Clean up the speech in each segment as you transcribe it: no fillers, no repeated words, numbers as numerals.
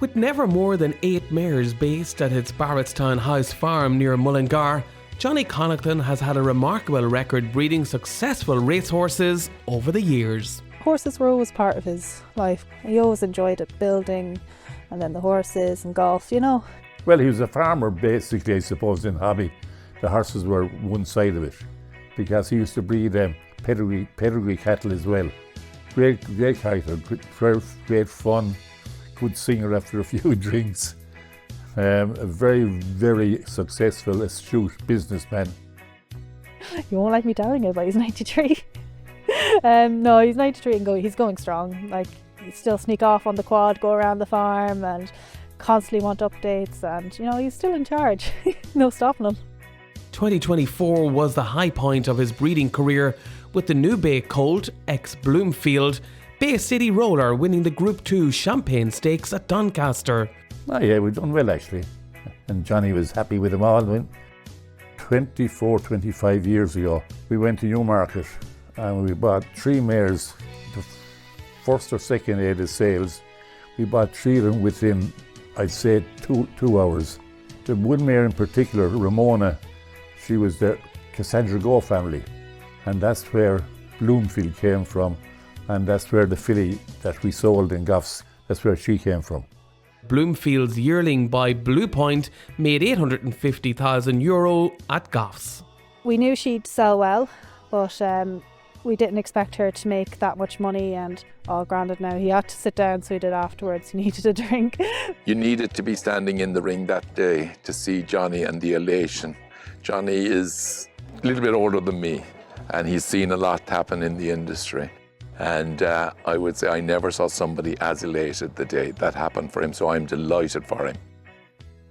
With never more than 8 mares based at its Barrettstown House farm near Mullingar, Johnny Connaughton has had a remarkable record breeding successful racehorses over the years. Horses were always part of his life. He always enjoyed it, building, and then the horses and golf, you know. Well, he was a farmer basically, I suppose, in hobby. The horses were one side of it, because he used to breed pedigree cattle as well. Great character, great fun, good singer after a few drinks. A very, very successful, astute businessman. You won't like me telling it, but he's 93. No, he's 93 and he's going strong. Like, he still sneak off on the quad, go around the farm and constantly want updates, and you know, he's still in charge. No stopping him. 2024 was the high point of his breeding career, with the New Bay colt, ex-Bloomfield, Bay City Roller winning the Group 2 Champagne Stakes at Doncaster. Oh yeah, we've done well actually. And Johnny was happy with them all. 25 years ago, we went to Newmarket and we bought 3 mares, the first or second day of the sales. We bought 3 of them within, I'd say, two hours. The one mare in particular, Ramona, she was the Cassandra Go family. And that's where Bloomfield came from. And that's where the filly that we sold in Goffs, that's where she came from. Bloomfield's yearling by Blue Point made €850,000 at Goffs. We knew she'd sell well, but we didn't expect her to make that much money, and granted now, he had to sit down, so he did afterwards. He needed a drink. You needed to be standing in the ring that day to see Johnny and the elation. Johnny is a little bit older than me, and he's seen a lot happen in the industry. And I would say I never saw somebody as elated the day that happened for him, so I'm delighted for him.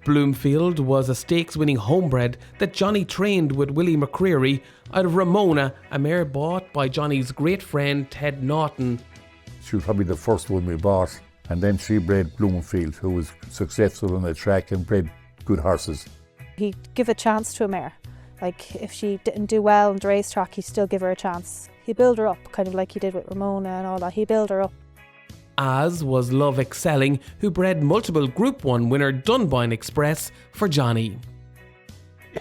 Bloomfield was a stakes-winning homebred that Johnny trained with Willie McCreary out of Ramona, a mare bought by Johnny's great friend Ted Naughton. She was probably the first one we bought, and then she bred Bloomfield, who was successful on the track and bred good horses. He'd give a chance to a mare. Like, if she didn't do well on the racetrack, he'd still give her a chance. He'd build her up, kind of like he did with Ramona and all that. He'd build her up. As was Love Excelling, who bred multiple Group 1 winner Dunboyne Express for Johnny.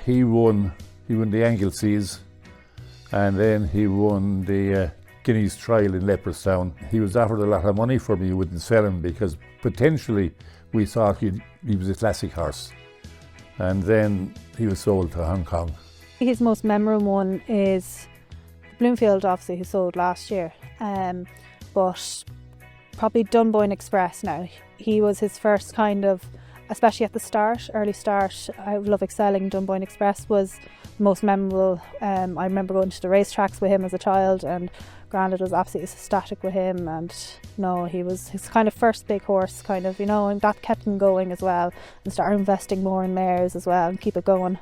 He won the Angleseas, and then he won the Guineas Trial in Leopardstown. He was offered a lot of money for me. We wouldn't sell him because potentially we thought he was a classic horse. And then he was sold to Hong Kong. His most memorable one is Bloomfield, obviously, who sold last year. But probably Dunboyne Express now. He was his first kind of, especially at the start, early start, I Love Excelling. Dunboyne Express was the most memorable. I remember going to the racetracks with him as a child, and Grandad was absolutely ecstatic with him. And no, he was his kind of first big horse, kind of, you know, and that kept him going as well, and started investing more in mares as well and keep it going.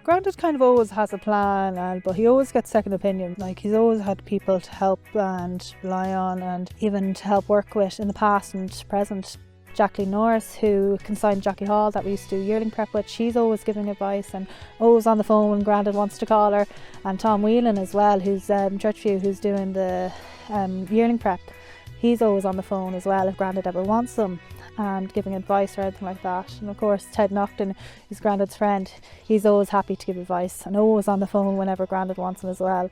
Grandad kind of always has a plan, but he always gets second opinion. Like, he's always had people to help and rely on, and even to help work with in the past and present. Jacqueline Norris, who consigned Jackie Hall that we used to do yearling prep with, she's always giving advice and always on the phone when Grandad wants to call her. And Tom Whelan as well, who's Churchview, who's doing the yearling prep. He's always on the phone as well if Grandad ever wants them, and giving advice or anything like that. And of course Ted Naughton, who's Grandad's friend, he's always happy to give advice and always on the phone whenever Grandad wants him as well.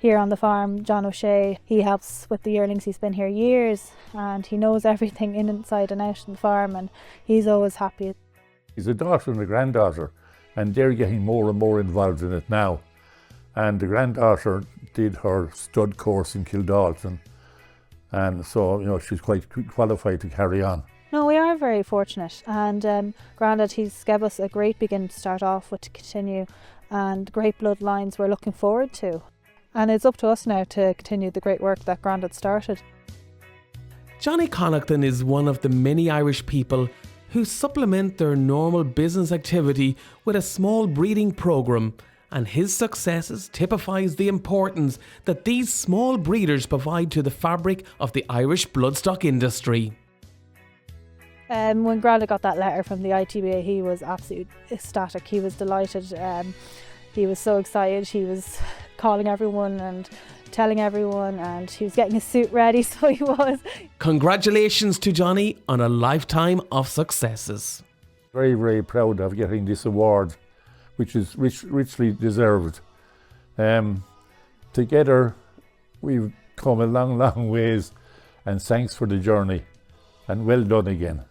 Here on the farm, John O'Shea, he helps with the yearlings. He's been here years and he knows everything inside and out on the farm, and he's always happy. He's a daughter and a granddaughter, and they're getting more and more involved in it now. And the granddaughter did her stud course in Kildalton, and so, you know, she's quite qualified to carry on. No, we are very fortunate, and Grandad, he's gave us a great beginning to start off with, to continue, and great bloodlines we're looking forward to. And it's up to us now to continue the great work that Grandad started. Johnny Connaughton is one of the many Irish people who supplement their normal business activity with a small breeding programme, and his successes typifies the importance that these small breeders provide to the fabric of the Irish bloodstock industry. When Grandad got that letter from the ITBA, he was absolutely ecstatic. He was delighted. He was so excited. He was calling everyone and telling everyone, and he was getting his suit ready, so he was. Congratulations to Johnny on a lifetime of successes. Very, very proud of getting this award, which is richly deserved. Together, we've come a long, long ways, and thanks for the journey, and well done again.